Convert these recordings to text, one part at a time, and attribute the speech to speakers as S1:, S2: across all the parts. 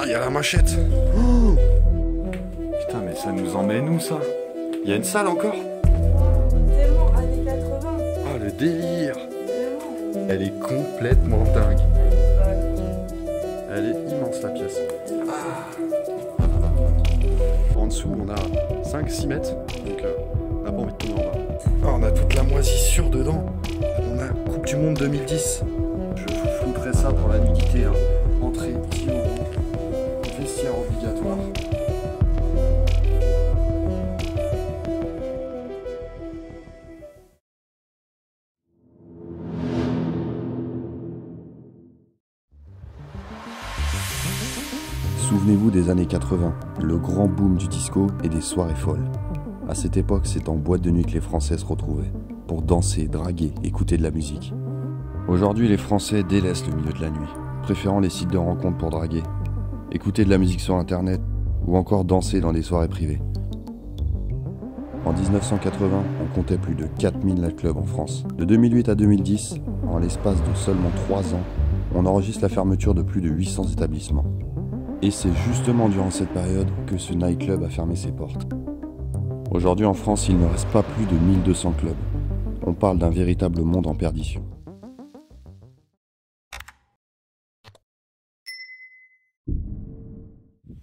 S1: il y a la machette. Oh, putain, mais ça nous emmène où ça? Il y a une salle encore?
S2: Tellement années 80.
S1: Ah, le délire.
S2: Vraiment.
S1: Elle est complètement dingue. Elle est immense la pièce. Ah. En dessous, on a 5-6 mètres. Donc, on n'a pas envie de tomber en bas. Ah, on a toute la moisissure dedans. On a Coupe du Monde 2010. Je vous flouterai ça pour la nudité. Hein. Entrée 10 €. Vestiaire obligatoire.
S3: Souvenez-vous des années 80, le grand boom du disco et des soirées folles. À cette époque, c'est en boîte de nuit que les Français se retrouvaient, pour danser, draguer, écouter de la musique. Aujourd'hui, les Français délaissent le milieu de la nuit, préférant les sites de rencontres pour draguer, écouter de la musique sur internet ou encore danser dans des soirées privées. En 1980, on comptait plus de 4000 nightclubs en France. De 2008 à 2010, en l'espace de seulement 3 ans, on enregistre la fermeture de plus de 800 établissements. Et c'est justement durant cette période que ce nightclub a fermé ses portes. Aujourd'hui en France, il ne reste pas plus de 1200 clubs. On parle d'un véritable monde en perdition.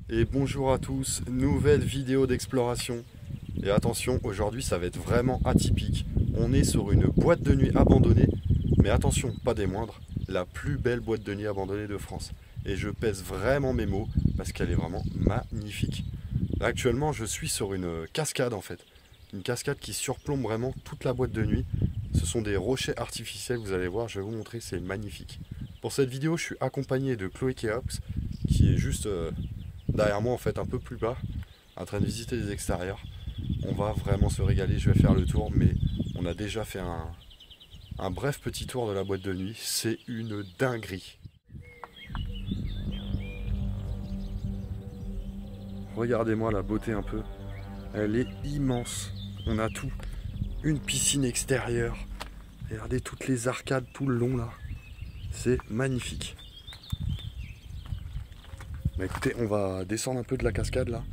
S1: Et bonjour à tous, nouvelle vidéo d'exploration. Et attention, aujourd'hui ça va être vraiment atypique. On est sur une boîte de nuit abandonnée, mais attention, pas des moindres, la plus belle boîte de nuit abandonnée de France. Et je pèse vraiment mes mots parce qu'elle est vraiment magnifique. Là, actuellement, je suis sur une cascade en fait. Une cascade qui surplombe vraiment toute la boîte de nuit. Ce sont des rochers artificiels, vous allez voir, je vais vous montrer, c'est magnifique. Pour cette vidéo, je suis accompagné de Chloé Keops, qui est juste derrière moi en fait, un peu plus bas, en train de visiter les extérieurs. On va vraiment se régaler, je vais faire le tour, mais on a déjà fait un bref petit tour de la boîte de nuit. C'est une dinguerie. Regardez-moi la beauté un peu, elle est immense, on a tout, une piscine extérieure, regardez toutes les arcades tout le long là, c'est magnifique. Bah écoutez, on va descendre un peu de la cascade là,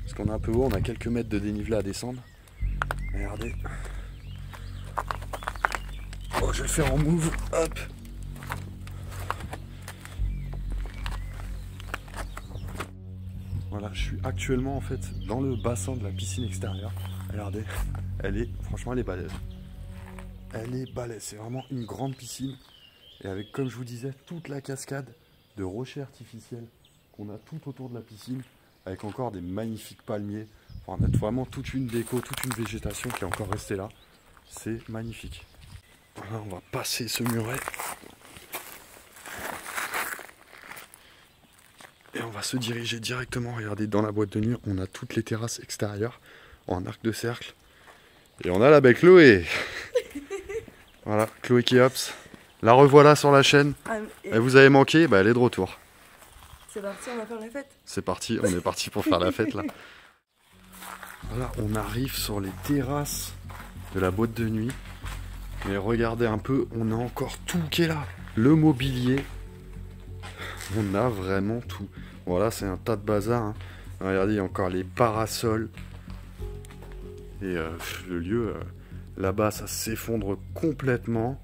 S1: parce qu'on est un peu haut, on a quelques mètres de dénivelé à descendre, regardez. Oh, je vais le faire en move, hop. Voilà, je suis actuellement en fait dans le bassin de la piscine extérieure. Regardez, franchement elle est balèze. Elle est balèze, c'est vraiment une grande piscine. Et avec, comme je vous disais, toute la cascade de rochers artificiels qu'on a tout autour de la piscine. Avec encore des magnifiques palmiers. Enfin, on a vraiment toute une déco, toute une végétation qui est encore restée là. C'est magnifique. Voilà, on va passer ce muret. Et on va se diriger directement, regardez, dans la boîte de nuit, on a toutes les terrasses extérieures en arc de cercle. Et on a la belle Chloé. Voilà, Chloé Keops. La revoilà sur la chaîne. Elle vous avait manqué, bah elle est de retour.
S2: C'est parti, on va faire la fête.
S1: C'est parti, on est parti pour faire la fête là. Voilà, on arrive sur les terrasses de la boîte de nuit. Mais regardez un peu, on a encore tout qui est là. Le mobilier. On a vraiment tout. Voilà, c'est un tas de bazar. Hein. Regardez, il y a encore les parasols. Et le lieu, là-bas, ça s'effondre complètement.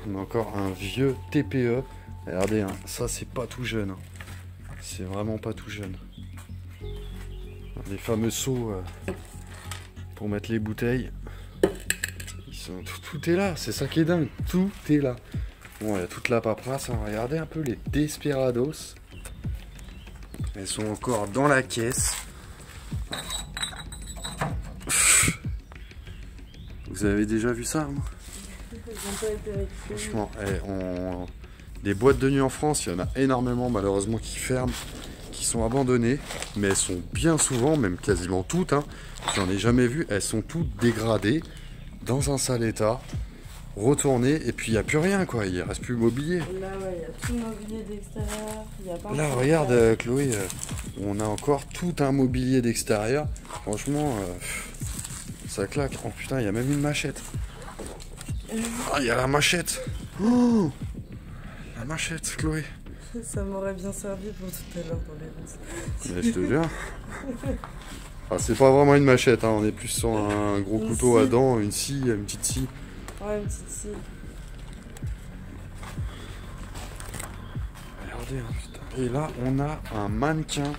S1: On a encore un vieux TPE. Regardez, hein, ça, c'est pas tout jeune. Hein. C'est vraiment pas tout jeune. Les fameux seaux pour mettre les bouteilles. Tout est là, c'est ça qui est dingue. Tout est là. Bon, il y a toute la paperasse, hein. Regardez un peu les Desperados. Elles sont encore dans la caisse. Vous avez déjà vu ça, hein? Franchement, des boîtes de nuit en France, il y en a énormément malheureusement qui ferment, qui sont abandonnées. Mais elles sont bien souvent, même quasiment toutes, hein. J'en ai jamais vu, elles sont toutes dégradées, dans un sale état. Retourner et puis il n'y a plus rien quoi, il ne reste plus le mobilier.
S2: Là ouais, il y a tout le mobilier d'extérieur.
S1: Là regarde Chloé, on a encore tout un mobilier d'extérieur. Franchement, ça claque. Oh putain, il y a même une machette. Ah, il y a la machette. Oh, la machette Chloé.
S2: Ça m'aurait bien servi pour tout à l'heure dans les rousses.
S1: Mais je te jure. Ah, c'est pas vraiment une machette, hein. On est plus sur un gros
S2: Une
S1: couteau à
S2: scie.
S1: dents, une scie, une petite scie.
S2: Ouais, une petite scie.
S1: Regardez, hein, putain. Et là, on a un mannequin.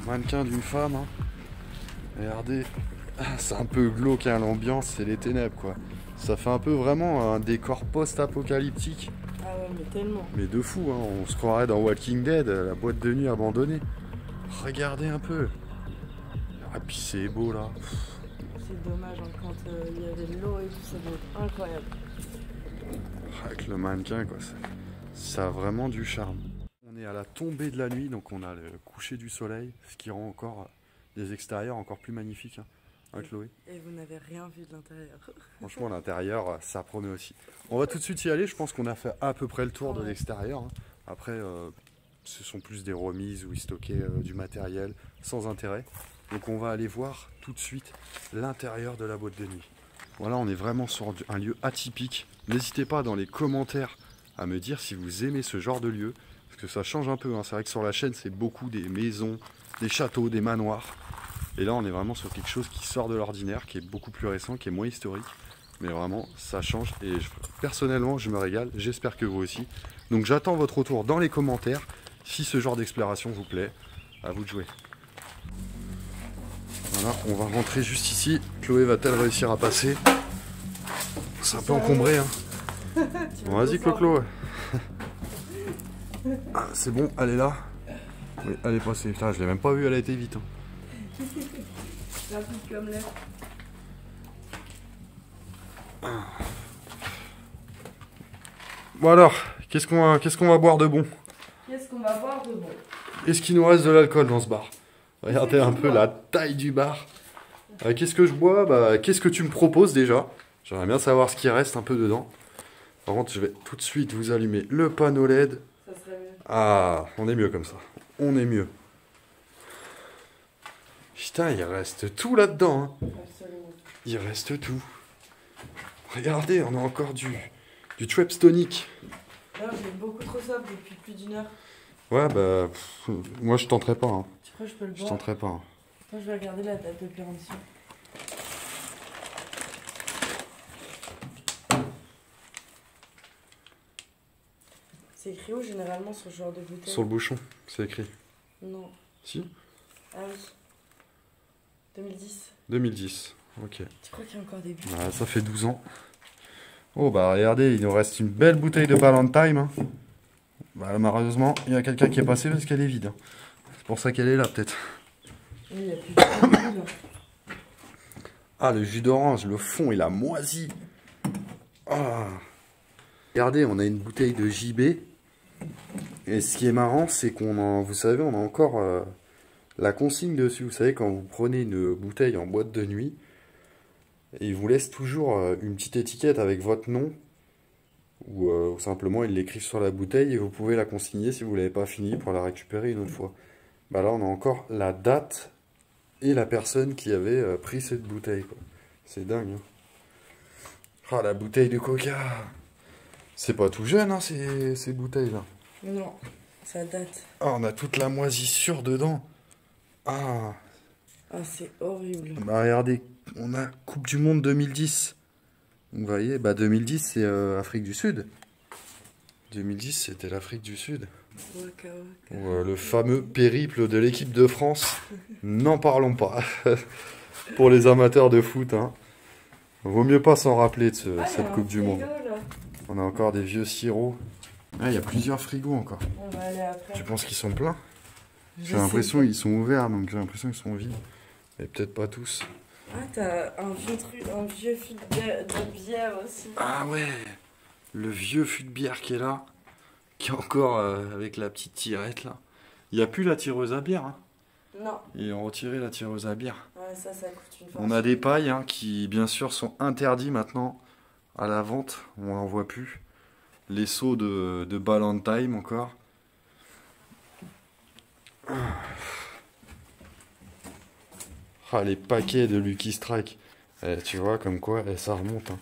S1: Mannequin d'une femme. Hein. Regardez. Ah, c'est un peu glauque, hein, l'ambiance, c'est les ténèbres, quoi. Ça fait un peu vraiment un décor post-apocalyptique.
S2: Ah ouais, mais tellement.
S1: Mais de fou, hein. On se croirait dans Walking Dead, la boîte de nuit abandonnée. Regardez un peu. Ah, puis c'est beau, là.
S2: C'est dommage, hein, quand il y avait de l'eau et tout, ça doit être incroyable.
S1: Avec le mannequin, quoi. Ça a vraiment du charme. On est à la tombée de la nuit, donc on a le coucher du soleil, ce qui rend encore des extérieurs encore plus magnifiques. Hein, Chloé.
S2: Et vous n'avez rien vu de l'intérieur.
S1: Franchement, l'intérieur, ça promet aussi. On va tout de suite y aller. Je pense qu'on a fait à peu près le tour de
S2: Ouais.
S1: l'extérieur. Hein. Après, ce sont plus des remises où ils stockaient du matériel sans intérêt. Donc on va aller voir tout de suite l'intérieur de la boîte de nuit. Voilà, on est vraiment sur un lieu atypique. N'hésitez pas dans les commentaires à me dire si vous aimez ce genre de lieu. Parce que ça change un peu. Hein. C'est vrai que sur la chaîne, c'est beaucoup des maisons, des châteaux, des manoirs. Et là, on est vraiment sur quelque chose qui sort de l'ordinaire, qui est beaucoup plus récent, qui est moins historique. Mais vraiment, ça change. Et personnellement, je me régale. J'espère que vous aussi. Donc j'attends votre retour dans les commentaires. Si ce genre d'exploration vous plaît, à vous de jouer. Voilà, on va rentrer juste ici. Chloé va-t-elle réussir à passer? C'est un peu encombré, hein. Bon, vas-y, Clo-Clo. Ah, c'est bon, elle est là. Oui, elle est passée. Putain, je l'ai même pas vue, elle a été vite. Hein.
S2: Rapide comme l'air.
S1: Bon alors, qu'est-ce qu'on va boire de bon?
S2: Qu'est-ce qu'on va boire de bon?
S1: Est-ce qu'il nous reste de l'alcool dans ce bar? Regardez un peu la taille du bar. Qu'est-ce que je bois? Bah, qu'est-ce que tu me proposes déjà? J'aimerais bien savoir ce qui reste un peu dedans. Par contre, je vais tout de suite vous allumer le panneau LED.
S2: Ça serait mieux.
S1: Ah, on est mieux comme ça. On est mieux. Putain, il reste tout là-dedans. Hein.
S2: Absolument.
S1: Il reste tout. Regardez, on a encore du Schweppes tonic.
S2: Là, j'ai beaucoup trop soif depuis plus d'une heure.
S1: Ouais, bah, moi je tenterai pas. Hein.
S2: Tu crois que je peux le
S1: Je
S2: boire?
S1: tenterai pas. Hein.
S2: Moi, je vais regarder la date de péremption. C'est écrit où généralement sur ce genre de bouteille?
S1: Sur le bouchon, c'est écrit.
S2: Non.
S1: Si?
S2: Ah oui. 2010.
S1: 2010. Ok.
S2: Tu crois qu'il y a encore des bulles?
S1: Bah, ça fait 12 ans. Oh bah regardez, il nous reste une belle bouteille de Ballantine. Hein. Bah malheureusement, il y a quelqu'un qui est passé parce qu'elle est vide. Hein. C'est pour ça qu'elle est là peut-être.
S2: Oui, il n'y a plus de bulles.
S1: Ah, le jus d'orange, le fond il a moisi. Ah. Regardez, on a une bouteille de JB. Et ce qui est marrant, c'est vous savez, on a encore la consigne dessus. Vous savez, quand vous prenez une bouteille en boîte de nuit, et il vous laisse toujours une petite étiquette avec votre nom, ou simplement ils l'écrivent sur la bouteille et vous pouvez la consigner si vous ne l'avez pas fini pour la récupérer une autre fois. Bah là, on a encore la date et la personne qui avait pris cette bouteille. C'est dingue. Hein. Ah, la bouteille de coca. C'est pas tout jeune, hein, ces bouteilles-là.
S2: Non, ça date.
S1: Ah, on a toute la moisissure dedans. Ah.
S2: Ah, c'est horrible.
S1: Bah regardez, on a Coupe du Monde 2010. Vous voyez, bah 2010 c'est Afrique du Sud. 2010 c'était l'Afrique du Sud.
S2: Waka waka.
S1: Ou, le fameux périple de l'équipe de France. N'en parlons pas. Pour les amateurs de foot. Hein. Vaut mieux pas s'en rappeler de cette Coupe du Monde.
S2: Là.
S1: On a encore des vieux sirops. Ah, il y a plusieurs frigos encore.
S2: On va aller après.
S1: Tu penses qu'ils sont pleins?
S2: Je
S1: J'ai l'impression
S2: sais
S1: qu'ils sont ouverts, donc j'ai l'impression qu'ils sont vides. Mais peut-être pas tous.
S2: pas. Ah, t'as un vieux fût de bière aussi.
S1: Ah ouais, le vieux fût de bière qui est là, qui est encore avec la petite tirette là. Il n'y a plus la tireuse à bière. Hein.
S2: Non.
S1: Ils ont retiré la tireuse à bière.
S2: Ouais, ça coûte une fortune.
S1: On a des pailles hein, qui bien sûr sont interdits maintenant à la vente. On n'en voit plus. Les seaux de Ballantine encore. Ah, les paquets de Lucky Strike. Tu vois, comme quoi, ça remonte. Hein.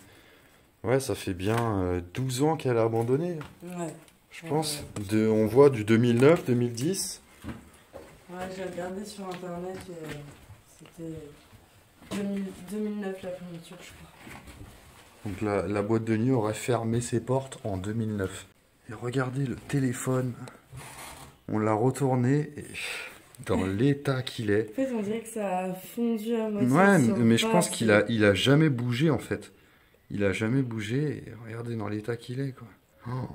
S1: Ouais, ça fait bien 12 ans qu'elle a abandonné.
S2: Ouais.
S1: Je pense. On voit du 2009, 2010.
S2: Ouais, j'ai regardé sur internet et c'était 2009 la fermeture, je crois.
S1: Donc la boîte de nuit aurait fermé ses portes en 2009. Et regardez le téléphone. On l'a retourné et dans l'état qu'il est.
S2: En fait, on dirait que ça a fondu à moitié.
S1: Ouais,
S2: sur
S1: mais je
S2: le
S1: pense
S2: bas,
S1: qu'il a jamais bougé en fait. Il a jamais bougé. Et regardez dans l'état qu'il est quoi. Oh,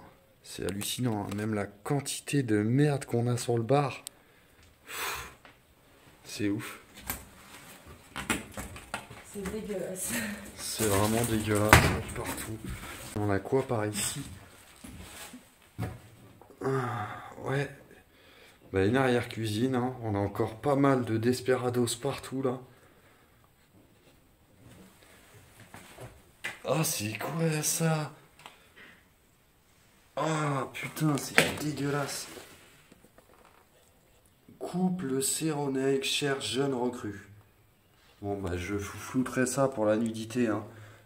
S1: c'est hallucinant. Hein. Même la quantité de merde qu'on a sur le bar. C'est ouf.
S2: C'est dégueulasse.
S1: C'est vraiment dégueulasse partout. On a quoi par ici? Ouais. Bah, une arrière-cuisine. Hein. On a encore pas mal de desperados partout là. Ah, c'est quoi ça? Ah, putain, c'est dégueulasse. Couple Séronaique cherche jeune recrue. Bon, bah, je flouterai ça pour la nudité. Hein.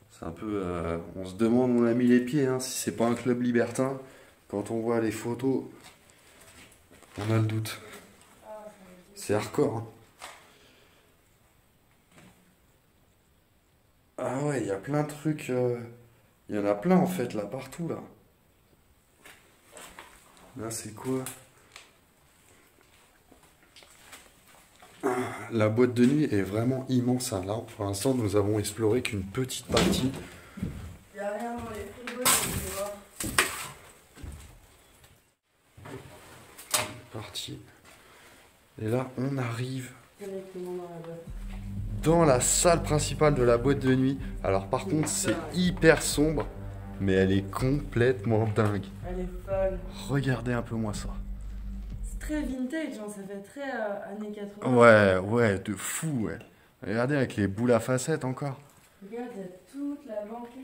S1: C'est un peu. On se demande où on a mis les pieds, hein, si c'est pas un club libertin. Quand on voit les photos, on a le doute. C'est hardcore. Hein. Ah ouais, il y a plein de trucs. Il y en a plein en fait, là, partout, là. Là, c'est quoi? La boîte de nuit est vraiment immense. Hein. Là, pour l'instant, nous avons exploré qu'une petite partie.
S2: Il n'y a rien dans les frigos, tu vois.
S1: Partie. Et là, on arrive
S2: Directement dans la boîte.
S1: dans la salle principale de la boîte de nuit. Alors, par contre, c'est hyper sombre, mais elle est complètement dingue.
S2: Elle est folle.
S1: Regardez un peu moi ça.
S2: C'est très vintage, hein, ça fait très années 80.
S1: Ouais, de fou, ouais. Regardez avec les boules à facettes encore.
S2: Regarde, il y a toute la banquette.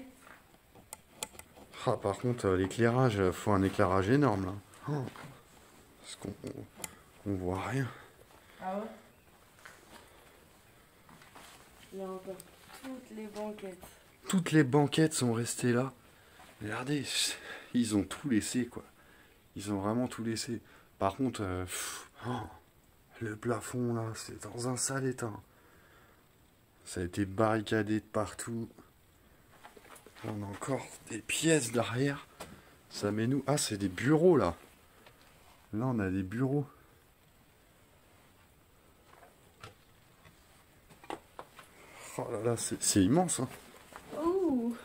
S1: Ah, par contre, l'éclairage, faut un éclairage énorme là. Oh. Parce qu'on on voit rien.
S2: Ah ouais? Il y a encore toutes les banquettes.
S1: Toutes les banquettes sont restées là. Regardez, ils ont tout laissé quoi. Ils ont vraiment tout laissé. Par contre, le plafond là, c'est dans un sale état. Ça a été barricadé de partout. On a encore des pièces derrière. Ça met nous. Ah, c'est des bureaux là. Là, on a des bureaux. Oh là là, c'est immense. Hein.
S2: Ouh!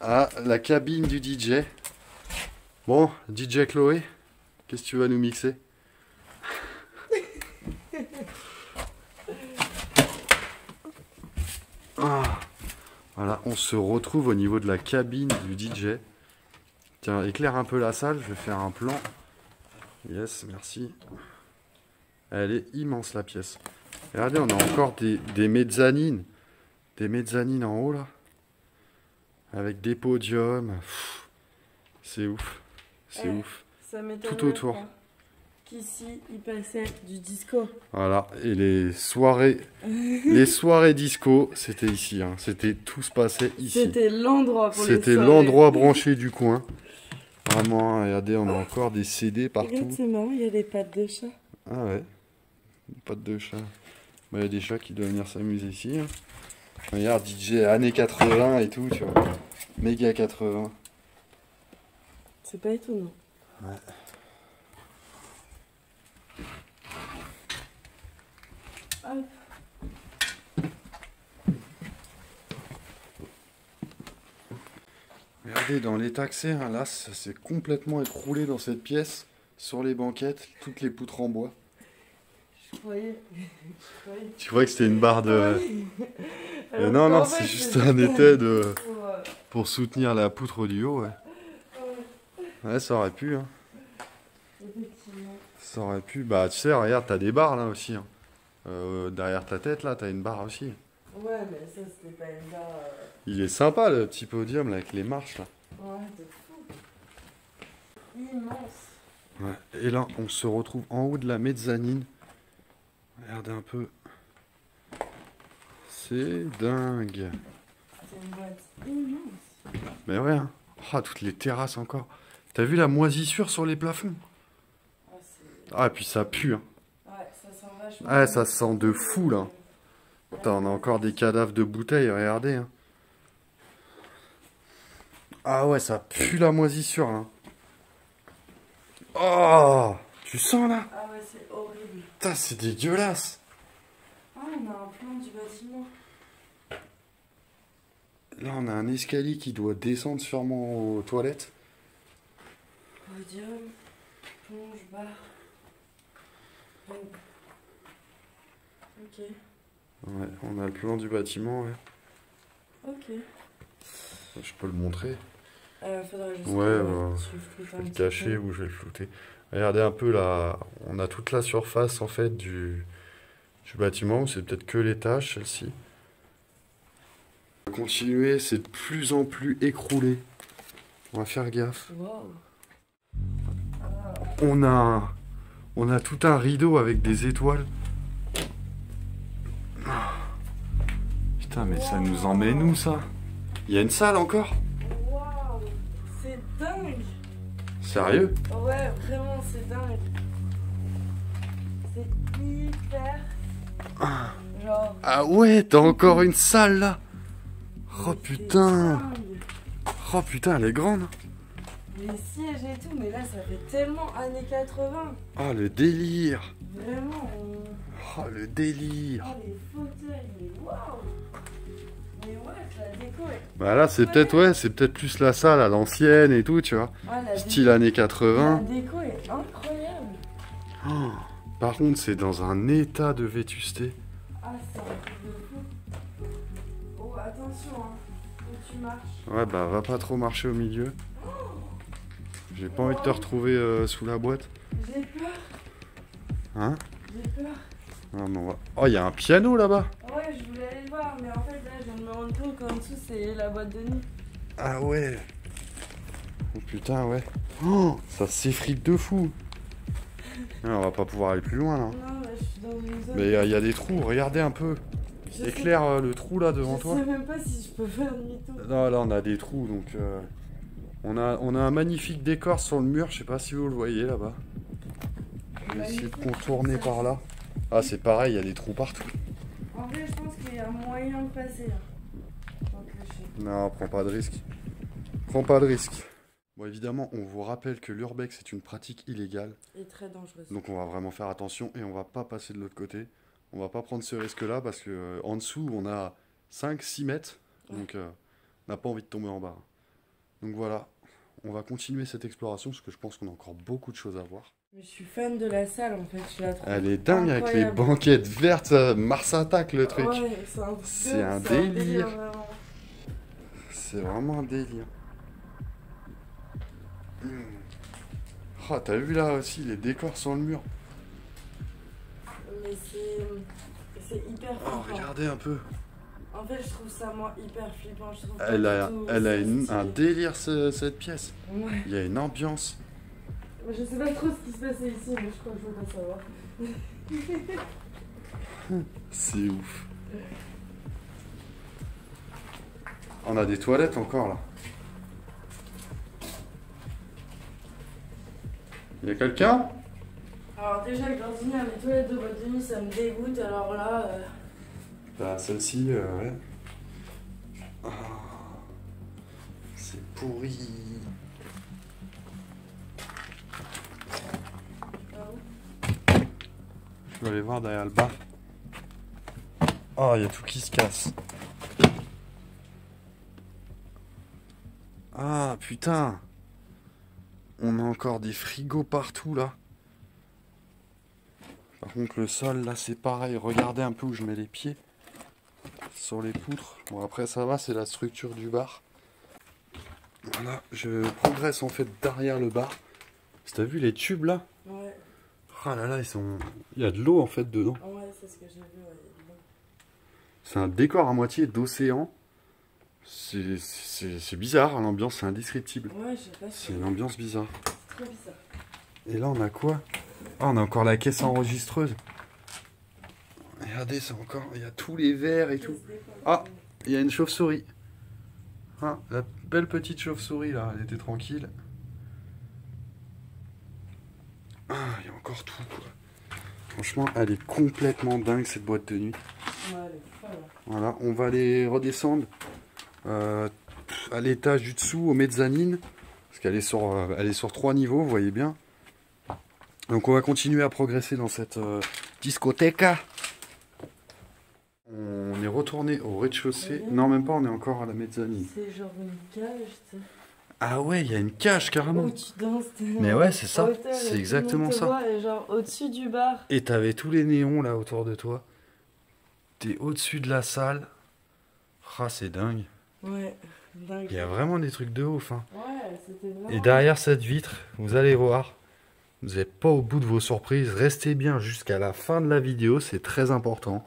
S1: Ah, la cabine du DJ. Bon, DJ Chloé, qu'est-ce que tu vas nous mixer? Ah, voilà, on se retrouve au niveau de la cabine du DJ. Tiens, éclaire un peu la salle, je vais faire un plan. Yes, merci. Elle est immense la pièce. Regardez, on a encore des mezzanines. Des mezzanines en haut là. Avec des podiums. C'est ouf. C'est ouf.
S2: Ça m'étonne
S1: Tout autour.
S2: pas qu'ici, il passait du disco.
S1: Voilà, et les soirées disco, c'était ici. Hein. C'était tout se passait ici.
S2: C'était l'endroit pour les
S1: C'était
S2: soirées.
S1: l'endroit branché du coin. Vraiment, regardez, on a encore des CD partout.
S2: Regarde, c'est marrant, il y a des pattes de chat.
S1: Ah ouais, des pattes de chat. Bah, il y a des chats qui doivent venir s'amuser ici. Hein. Regarde, DJ années 80 et tout, tu vois. Méga 80.
S2: C'est pas étonnant.
S1: Ouais.
S2: Hop.
S1: Regardez, dans les taxés, hein, là, ça s'est complètement écroulé dans cette pièce, sur les banquettes, toutes les poutres en bois.
S2: Je croyais.
S1: Tu croyais que c'était une barre de...
S2: Alors
S1: non, non,
S2: qu'en
S1: c'est
S2: fait,
S1: juste
S2: c'est
S1: un étai de...
S2: pour,
S1: pour soutenir la poutre du haut, ouais. Ouais, ça aurait pu, hein.
S2: effectivement.
S1: Ça aurait pu. Bah, tu sais, regarde, t'as des barres, là, aussi. Hein. Derrière ta tête, là, t'as une barre aussi.
S2: Ouais, mais ça, c'était pas une barre.
S1: Il est sympa, le petit podium, là, avec les marches, là.
S2: Ouais, c'est fou. Immense.
S1: Ouais. Et là, on se retrouve en haut de la mezzanine. Regardez un peu. C'est dingue.
S2: C'est une boîte immense.
S1: Mais ouais, hein. Oh, Ah, toutes les terrasses encore. T'as vu la moisissure sur les plafonds?
S2: Ah, c'est...
S1: Ah, et puis ça pue, hein.
S2: Ouais, ça sent vachement.
S1: Ouais, ça sent de fou, là. Putain, on a encore des cadavres de bouteilles, regardez, hein. Ah ouais, ça pue la moisissure, là. Oh, tu sens, là?
S2: Ah ouais, c'est horrible.
S1: Putain, c'est dégueulasse.
S2: Ah, on a un plan du bâtiment.
S1: Là, on a un escalier qui doit descendre sûrement aux toilettes.
S2: Podium, plonge, bar. Ok.
S1: Ouais, on a le plan du bâtiment, ouais.
S2: Ok.
S1: Je peux le montrer.
S2: Faudrait juste
S1: Ouais,
S2: que tu
S1: je
S2: floutes
S1: vais
S2: un
S1: le
S2: petit
S1: cacher
S2: peu.
S1: ou je vais le flouter. Regardez un peu là, on a toute la surface en fait du bâtiment, c'est peut-être que l'étage celle-ci. On va continuer, c'est de plus en plus écroulé. On va faire gaffe.
S2: Wow.
S1: On a tout un rideau avec des étoiles. Putain, mais ça nous emmène où ça? Il y a une salle encore?
S2: Waouh, c'est dingue.
S1: Sérieux?
S2: Ouais, vraiment, c'est dingue. C'est hyper... Genre...
S1: Ah ouais, t'as encore une salle là? Oh
S2: c'est
S1: putain!
S2: dingue.
S1: Oh putain, elle est grande!
S2: Les sièges et tout, mais là, ça fait tellement années 80.
S1: Oh le délire!
S2: Vraiment,
S1: Oh le délire!
S2: Oh, les fauteuils, mais waouh. Mais ouais, la déco est...
S1: Bah là c'est peut-être plus la salle à l'ancienne et tout, tu vois.
S2: Ouais, la
S1: Style années
S2: La
S1: 80.
S2: déco est incroyable.
S1: Oh, par contre c'est dans un état de vétusté.
S2: Ah, c'est un truc de fou. Oh, attention, hein. Faut que tu marches.
S1: Ouais bah va pas trop marcher au milieu. J'ai pas envie de te retrouver sous la boîte.
S2: J'ai peur,
S1: Hein?
S2: j'ai peur.
S1: Non, mais on va... Oh il y a un piano là-bas.
S2: Ouais, je voulais aller le voir, mais en fait, là, je viens de me rendre compte qu'en dessous, c'est la boîte de nuit.
S1: Ah ouais. Oh putain ouais. Oh, ça s'effrite de fou. Ah, on va pas pouvoir aller plus loin là.
S2: Non, là, je suis dans une zone...
S1: Mais il y a des trous, regardez un peu.
S2: Je sais-
S1: Éclaire le trou là devant toi.
S2: Je sais même pas si je peux faire demi-tour.
S1: Non, là on a des trous donc on a un magnifique décor sur le mur, je sais pas si vous le voyez là-bas. Je vais essayer de contourner par là. Ah c'est pareil, il y a des trous partout.
S2: En vrai, je pense qu'il y a moyen de passer, là. Faut que
S1: Non, prends pas de risque. Prends pas de risque. Bon évidemment, on vous rappelle que l'urbex est une pratique illégale.
S2: Et très dangereuse.
S1: Donc on va vraiment faire attention et on va pas passer de l'autre côté. On va pas prendre ce risque-là parce que en dessous, on a 5-6 mètres. Donc on n'a pas envie de tomber en bas. Donc voilà, on va continuer cette exploration parce que je pense qu'on a encore beaucoup de choses à voir.
S2: Mais je suis fan de la salle, en fait. Je la trouve
S1: Elle est dingue avec les
S2: incroyable.
S1: banquettes vertes, ça, Mars Attack le truc.
S2: Ouais,
S1: C'est un délire.
S2: vraiment.
S1: C'est vraiment un délire. Oh, t'as vu là aussi les décors sur le mur.
S2: Mais c'est hyper
S1: Oh,
S2: flippant.
S1: regardez un peu.
S2: En fait, je trouve ça, moi, hyper flippant. Je trouve
S1: Elle
S2: pas
S1: a,
S2: du tout
S1: elle a
S2: ça
S1: un
S2: stylé.
S1: délire cette pièce.
S2: Ouais.
S1: Il y a une ambiance.
S2: Je sais pas trop ce qui se passait ici, mais je crois que je veux pas savoir.
S1: C'est ouf. On a des toilettes encore là. Il y a quelqu'un?
S2: Alors déjà, le gardien, les toilettes de boîte de nuit, ça me dégoûte. Alors là...
S1: Bah, celle-ci, ouais. Ah, c'est pourri. Je vais aller voir derrière le bar. Oh, il y a tout qui se casse. Ah, putain. On a encore des frigos partout, là. Par contre, le sol, là, c'est pareil. Regardez un peu où je mets les pieds. Sur les poutres. Bon, après, ça va, c'est la structure du bar. Voilà, je progresse, en fait, derrière le bar. T'as vu les tubes, là?
S2: Ouais.
S1: Ah là là, ils sont... Il y a de l'eau, en fait, dedans.
S2: Ouais, c'est ce que j'ai vu, ouais.
S1: C'est un décor à moitié d'océan. C'est bizarre, l'ambiance, c'est indescriptible.
S2: Ouais, je sais pas si...
S1: C'est une ambiance bizarre.
S2: Trop bizarre.
S1: Et là, on a quoi? Ah, on a encore la caisse enregistreuse. Regardez, c'est encore... Il y a tous les verres et tout. Ah, il y a une chauve-souris. Ah, la belle petite chauve-souris là, elle était tranquille. Ah, il y a encore tout quoi. Franchement, elle est complètement dingue cette boîte de nuit.
S2: Ouais, elle est folle.
S1: Voilà, on va aller redescendre à l'étage du dessous, au mezzanine. Parce qu'elle est sur 3 niveaux, vous voyez bien. Donc on va continuer à progresser dans cette discothèque. On est retourné au rez-de-chaussée. Non, même pas, on est encore à la mezzanine.
S2: C'est genre une cage, tu sais.
S1: Ah ouais, il y a une cage carrément.
S2: Où tu danses.
S1: Mais ouais, c'est ça. C'est exactement ça.
S2: Et genre au-dessus du bar.
S1: Et t'avais tous les néons là autour de toi. T'es au-dessus de la salle. Ah, c'est dingue.
S2: Ouais, dingue.
S1: Il y a vraiment des trucs de ouf. Hein.
S2: Ouais, c'était vraiment...
S1: Et derrière cette vitre, vous allez voir, vous n'êtes pas au bout de vos surprises. Restez bien jusqu'à la fin de la vidéo, c'est très important.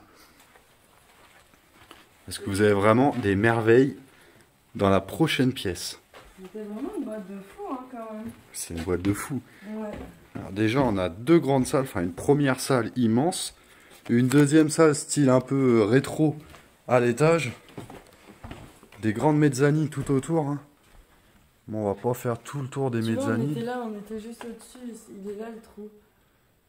S1: Parce que vous avez vraiment des merveilles dans la prochaine pièce.
S2: C'était vraiment une boîte de fou, hein, quand même.
S1: C'est une boîte de fou.
S2: Ouais.
S1: Alors déjà, on a 2 grandes salles, enfin une première salle immense, une deuxième salle style un peu rétro à l'étage, des grandes mezzanines tout autour. Hein. Bon, on va pas faire tout le tour des
S2: Tu vois, on
S1: mezzanines.
S2: était là, on était juste au-dessus, il est là le trou.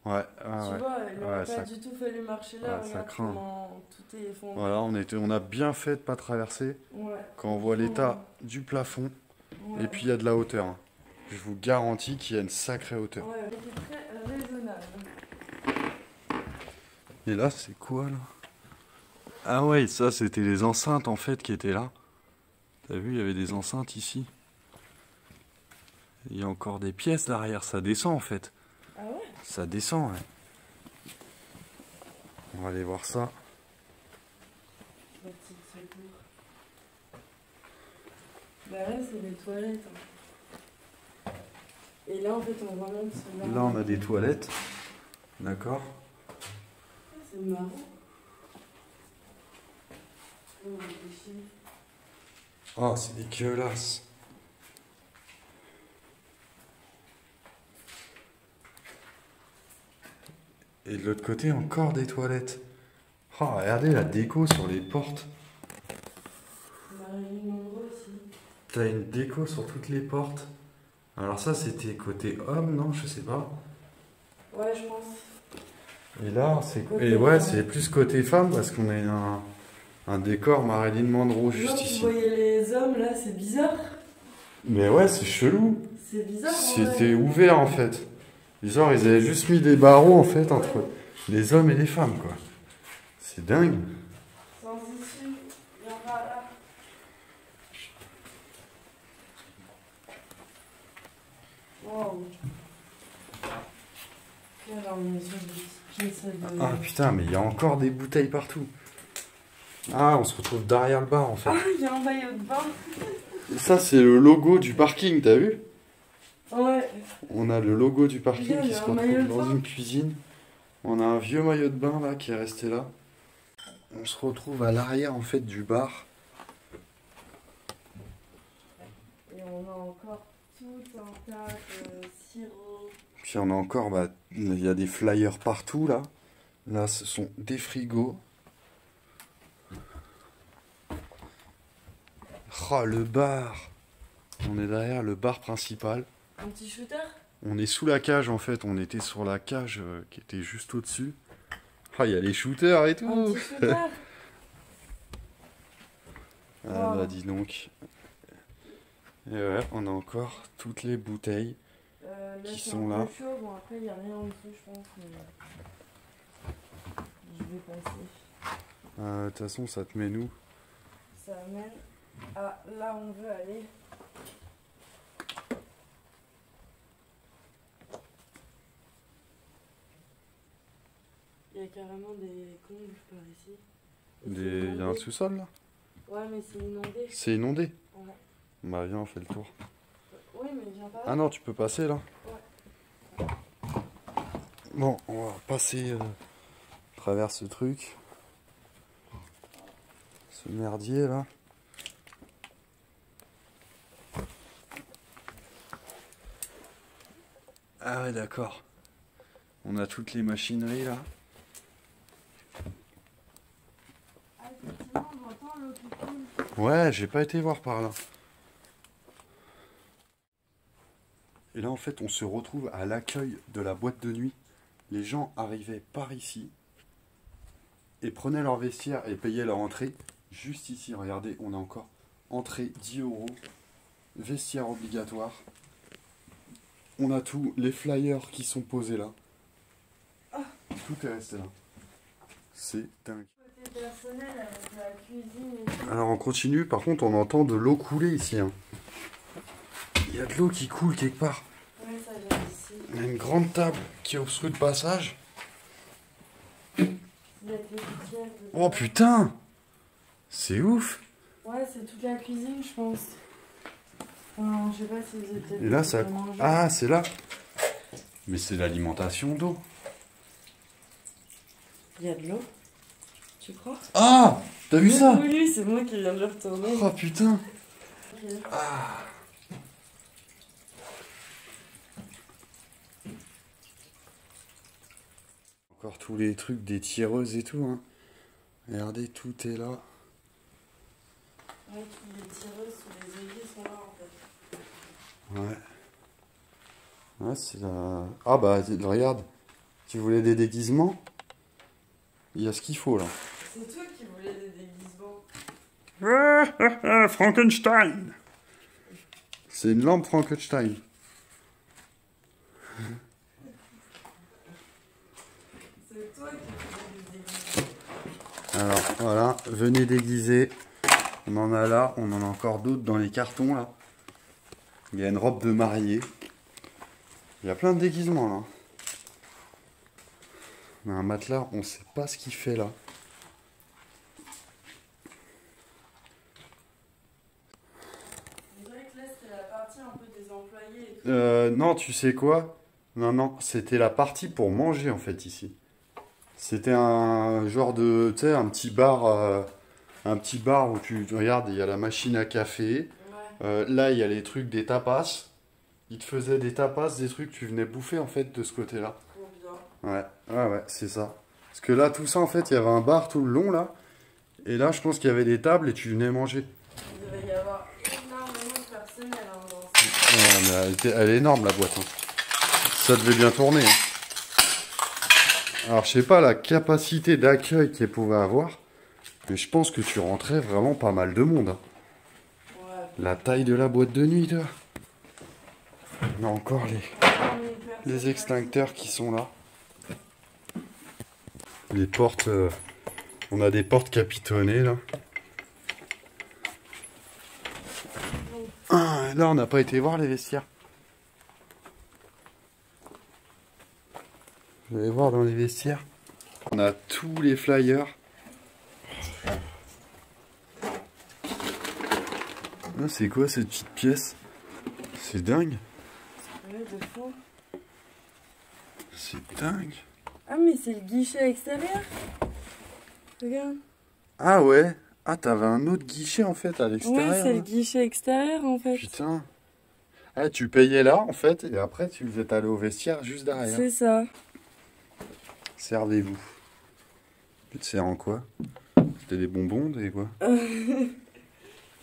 S1: Ouais,
S2: Tu vois, il aurait pas du tout fallu marcher là,
S1: ouais, ça
S2: regarde
S1: craint.
S2: comment tout est effondré.
S1: Voilà, on a bien fait de pas traverser
S2: Ouais.
S1: quand on voit l'état du plafond.
S2: Ouais.
S1: Et puis il y a de la hauteur. Hein. Je vous garantis qu'il y a une sacrée hauteur.
S2: Ouais, c'était très raisonnable.
S1: Et là, c'est quoi là? Ah ouais, ça c'était les enceintes en fait qui étaient là. T'as vu, il y avait des enceintes ici. Il y a encore des pièces derrière, ça descend en fait.
S2: Ah ouais?
S1: Ça descend, ouais. On va aller voir ça.
S2: La petite secours. Bah là, c'est les toilettes. Hein. Et là, en fait, on voit même ce
S1: Là, on a des toilettes. D'accord.
S2: C'est marrant. Oh, réfléchis.
S1: Oh, c'est dégueulasse. Et de l'autre côté, encore des toilettes. Oh, regardez la déco sur les portes.
S2: Marilyn Monroe aussi.
S1: T'as une déco sur toutes les portes. Alors ça, c'était côté homme, non? Je sais pas.
S2: Ouais, je pense.
S1: Et là, c'est
S2: Côté
S1: ouais,
S2: femme.
S1: c'est plus côté femme parce qu'on a un décor Marilyn Monroe juste
S2: Là, tu
S1: ici.
S2: voyais les hommes, là, c'est bizarre.
S1: Mais ouais, c'est chelou.
S2: C'est bizarre.
S1: C'était ouvert en fait. Genre, ils avaient juste mis des barreaux en fait entre les hommes et les femmes, quoi. C'est dingue.
S2: Sans issue, il y en a là. Wow. Quelle organisation de petites pièces de...
S1: Ah putain, mais il y a encore des bouteilles partout. Ah, on se retrouve derrière le bar en fait.
S2: Ah, il y a un maillot de bain.
S1: Et ça, c'est le logo du parking, t'as vu?
S2: Ouais.
S1: On a le logo du parking
S2: Regarde,
S1: qui
S2: il y
S1: se
S2: a un maillot
S1: retrouve
S2: de
S1: dans
S2: bain.
S1: une cuisine. On a un vieux maillot de bain là qui est resté là. On se retrouve à l'arrière en fait du bar.
S2: Et on a encore tout un tas de sirop.
S1: Puis on a encore, bah, il y a des flyers partout là. Là, ce sont des frigos. Oh, le bar. On est derrière le bar principal.
S2: Un petit shooter.
S1: On est sous la cage en fait. On était sur la cage qui était juste au-dessus. Ah, il y a les shooters et
S2: Un
S1: tout.
S2: petit shooter.
S1: Ah
S2: Wow.
S1: bah dis donc. Et ouais, on a encore toutes les bouteilles.
S2: Là,
S1: Qui
S2: c'est
S1: sont
S2: un
S1: là.
S2: peu chaud. Bon, après, il n'y a rien en dessous, je pense. Mais... je vais passer.
S1: De toute façon, ça te met nous.
S2: Ça mène à là où on veut aller. Il y a carrément des combles par ici. Et c'est
S1: Il y a un
S2: inondé.
S1: sous-sol là.
S2: Ouais, mais c'est inondé.
S1: C'est inondé.
S2: Ouais.
S1: Bah viens, on fait le tour.
S2: Oui, mais viens pas.
S1: Ah non, tu peux passer là.
S2: Ouais.
S1: Bon, on va passer à travers ce truc. Ce merdier là. Ah ouais, d'accord. On a toutes les machineries là.
S2: Ah, c'est on entend l'eau qui coule.
S1: Ouais, j'ai pas été voir par là. Et là, en fait, on se retrouve à l'accueil de la boîte de nuit. Les gens arrivaient par ici et prenaient leur vestiaire et payaient leur entrée. Juste ici, regardez, on a encore entrée 10 €, vestiaire obligatoire. On a tous les flyers qui sont posés là. Tout est resté là. C'est dingue.
S2: Côté personnel avec la cuisine et tout.
S1: Alors on continue, par contre on entend de l'eau couler ici. Hein. Il y a de l'eau qui coule quelque part.
S2: Ouais, ça vient d'ici.
S1: Il y a une grande table qui obstrue le passage.
S2: Il y a des gouttières dedans.
S1: Oh putain! C'est ouf!
S2: Ouais, c'est toute la cuisine, je pense. Enfin, je sais pas si vous êtes.
S1: Et là ça...
S2: manger.
S1: Ah c'est là! Mais c'est l'alimentation d'eau.
S2: Il y a de l'eau. Tu crois?
S1: Ah! T'as vu ça?
S2: Oui, c'est moi qui viens de le retourner.
S1: Oh putain!
S2: Ok.
S1: Ah. Encore tous les trucs des tireuses et tout. Hein. Regardez, tout est là.
S2: Ouais, tous les tireuses sous les aiguilles sont là en fait.
S1: Ouais. Ouais, c'est la... Ah bah, regarde. Tu voulais des déguisements? Il y a ce qu'il faut là.
S2: C'est toi qui voulais des déguisements.
S1: Frankenstein! C'est une lampe Frankenstein.
S2: C'est toi qui voulais des déguisements.
S1: Alors voilà, venez déguiser. On en a là, on en a encore d'autres dans les cartons là. Il y a une robe de mariée. Il y a plein de déguisements là. On a un matelas, on sait pas ce qu'il fait là.
S2: On dirait que là c'était la partie un peu des employés et tout.
S1: Non, tu sais quoi? Non, c'était la partie pour manger en fait ici. C'était un genre de, tu sais, un petit bar où tu regardes, il y a la machine à café.
S2: Ouais.
S1: Là, il y a les trucs des tapas. Ils te faisaient des tapas, des trucs, tu venais bouffer en fait de ce côté-là.
S2: Trop bien.
S1: Ouais, c'est ça. Parce que là, tout ça, en fait, il y avait un bar tout le long là. Et là, je pense qu'il y avait des tables et tu venais manger.
S2: Il devait y avoir énormément de personnel hein, dans
S1: Ouais, mais elle est énorme la boîte. Hein. Ça devait bien tourner. Hein. Alors, je sais pas la capacité d'accueil qu'elle pouvait avoir. Mais je pense que tu rentrais vraiment pas mal de monde. Hein.
S2: Ouais.
S1: La taille de la boîte de nuit, toi. On a encore les extincteurs qui sont là. Les portes, on a des portes capitonnées là. Ah, là, on n'a pas été voir les vestiaires. Je vais voir dans les vestiaires. On a tous les flyers. Ah, c'est quoi cette petite pièce? C'est dingue.
S2: Ouais, de fou.
S1: C'est dingue.
S2: Ah, mais c'est le guichet extérieur. Regarde.
S1: Ah ouais. Ah, t'avais un autre guichet en fait à l'extérieur.
S2: Ouais, c'est le
S1: là.
S2: guichet extérieur en fait.
S1: Putain. Ah, tu payais là en fait et après tu êtes allé au vestiaire juste derrière.
S2: C'est ça.
S1: Servez-vous. Tu te sers en quoi? C'était des bonbons, des quoi?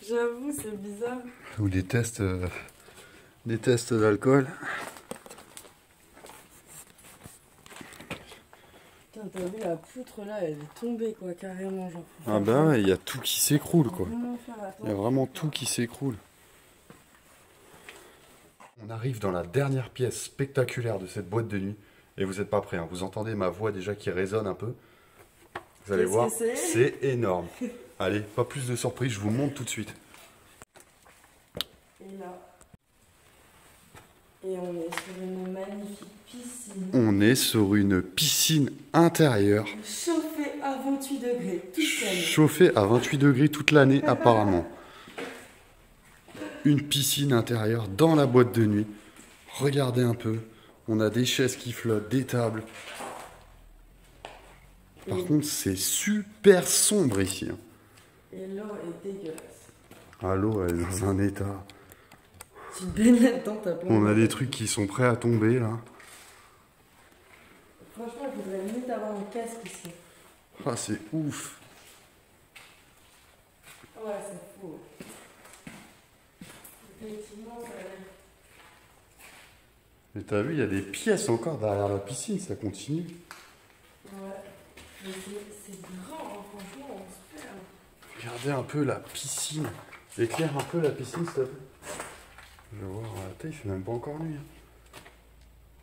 S2: J'avoue, c'est bizarre.
S1: Ou des tests d'alcool.
S2: Putain, t'as vu la poutre là, elle est tombée quoi, carrément. Genre,
S1: Ah bah ouais, il y a tout qui s'écroule quoi.
S2: Vraiment faire
S1: Il y a vraiment tout qui s'écroule. On arrive dans la dernière pièce spectaculaire de cette boîte de nuit. Et vous n'êtes pas prêts, hein. Vous entendez ma voix déjà qui résonne un peu. Vous allez
S2: Qu'est-ce
S1: voir,
S2: que c'est
S1: c'est énorme. Allez, pas plus de surprise, je vous montre tout de suite.
S2: Et là. Et on est sur une magnifique piscine.
S1: On est sur une piscine intérieure,
S2: Chauffée à 28 degrés toute l'année.
S1: chauffée à 28 degrés toute l'année apparemment. Une piscine intérieure dans la boîte de nuit. Regardez un peu, on a des chaises qui flottent, des tables. Par contre, c'est super sombre ici. Hein.
S2: Et l'eau est dégueulasse.
S1: Ah, l'eau, elle est dans un état.
S2: Tu te baignes là-dedans, t'as pas
S1: On a
S2: envie.
S1: des trucs qui sont prêts à tomber là.
S2: Franchement, il faudrait limite avoir un casque ici.
S1: Ah, c'est ouf.
S2: Ouais, c'est fou. Effectivement, ça a l'air.
S1: Mais t'as vu, il y a des pièces encore derrière la piscine, ça continue.
S2: Ouais. Mais c'est grand, hein, franchement, on se perd.
S1: Regardez un peu la piscine. Éclaire un peu la piscine, s'il te plaît. Je vais voir, il fait même pas encore nuit.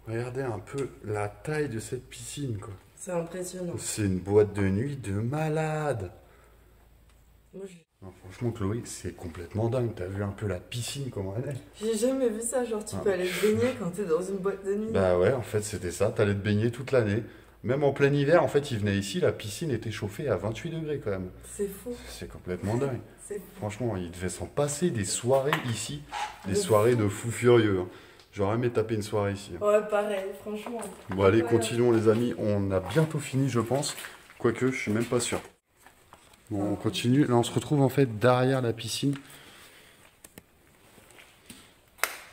S1: Regardez un peu la taille de cette piscine, quoi.
S2: C'est impressionnant.
S1: C'est une boîte de nuit de malade.
S2: Moi,
S1: Non, franchement, Chloé, c'est complètement dingue. T'as vu un peu la piscine, comment elle est?
S2: j'ai jamais vu ça. Genre, tu peux aller te baigner quand t'es dans une boîte de nuit.
S1: Bah ouais, en fait, c'était ça. T'allais te baigner toute l'année. Même en plein hiver, en fait, il venait ici, la piscine était chauffée à 28 degrés quand même.
S2: C'est fou.
S1: C'est complètement dingue.
S2: C'est fou.
S1: Franchement, il devait s'en passer des soirées ici. Des soirées de fous furieux. Hein. J'aurais aimé taper une soirée ici.
S2: Ouais, pareil, franchement.
S1: Bon, allez,
S2: Ouais.
S1: continuons les amis. On a bientôt fini, je pense. Quoique, je suis même pas sûr. Bon, on continue. Là, on se retrouve en fait derrière la piscine.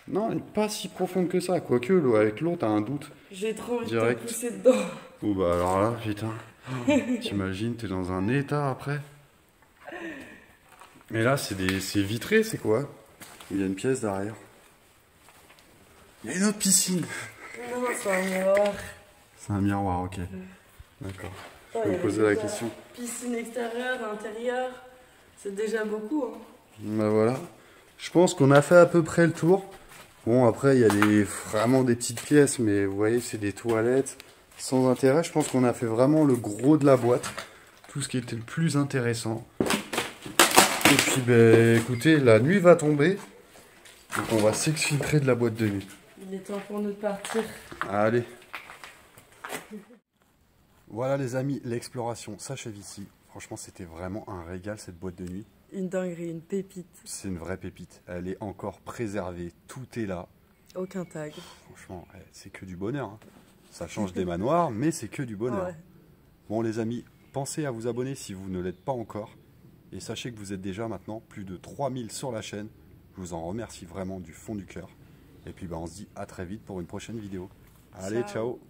S1: Non, elle n'est pas si profonde que ça. Quoique, avec l'eau, t'as un doute.
S2: J'ai trop envie de
S1: Direct.
S2: te pousser dedans.
S1: Oh, bah alors là, putain. T'imagines, t'es dans un état après. Et là, c'est vitré, c'est quoi? Il y a une pièce derrière. Il y a une autre piscine.
S2: Non, c'est un miroir.
S1: C'est un miroir, ok. D'accord.
S2: Oh,
S1: Je
S2: il y
S1: me
S2: avait
S1: posais la
S2: déjà
S1: question.
S2: Piscine extérieure, intérieure. C'est déjà beaucoup. Hein.
S1: Bah voilà. Je pense qu'on a fait à peu près le tour. Bon, après, il y a vraiment des petites pièces, mais vous voyez, c'est des toilettes sans intérêt. Je pense qu'on a fait vraiment le gros de la boîte. Tout ce qui était le plus intéressant. Et puis, ben, écoutez, la nuit va tomber. Donc, on va s'exfiltrer de la boîte de nuit.
S2: Il est temps pour nous de partir.
S1: Allez. Voilà les amis, l'exploration s'achève ici. Franchement, c'était vraiment un régal cette boîte de nuit.
S2: Une dinguerie, une pépite.
S1: C'est une vraie pépite. Elle est encore préservée. Tout est là.
S2: Aucun tag.
S1: Franchement, c'est que du bonheur. Hein. Ça change des manoirs, mais c'est que du bonheur.
S2: Ouais.
S1: Bon les amis, pensez à vous abonner si vous ne l'êtes pas encore. Et sachez que vous êtes déjà maintenant plus de 3000 sur la chaîne. Je vous en remercie vraiment du fond du cœur. Et puis on se dit à très vite pour une prochaine vidéo. Allez, ciao.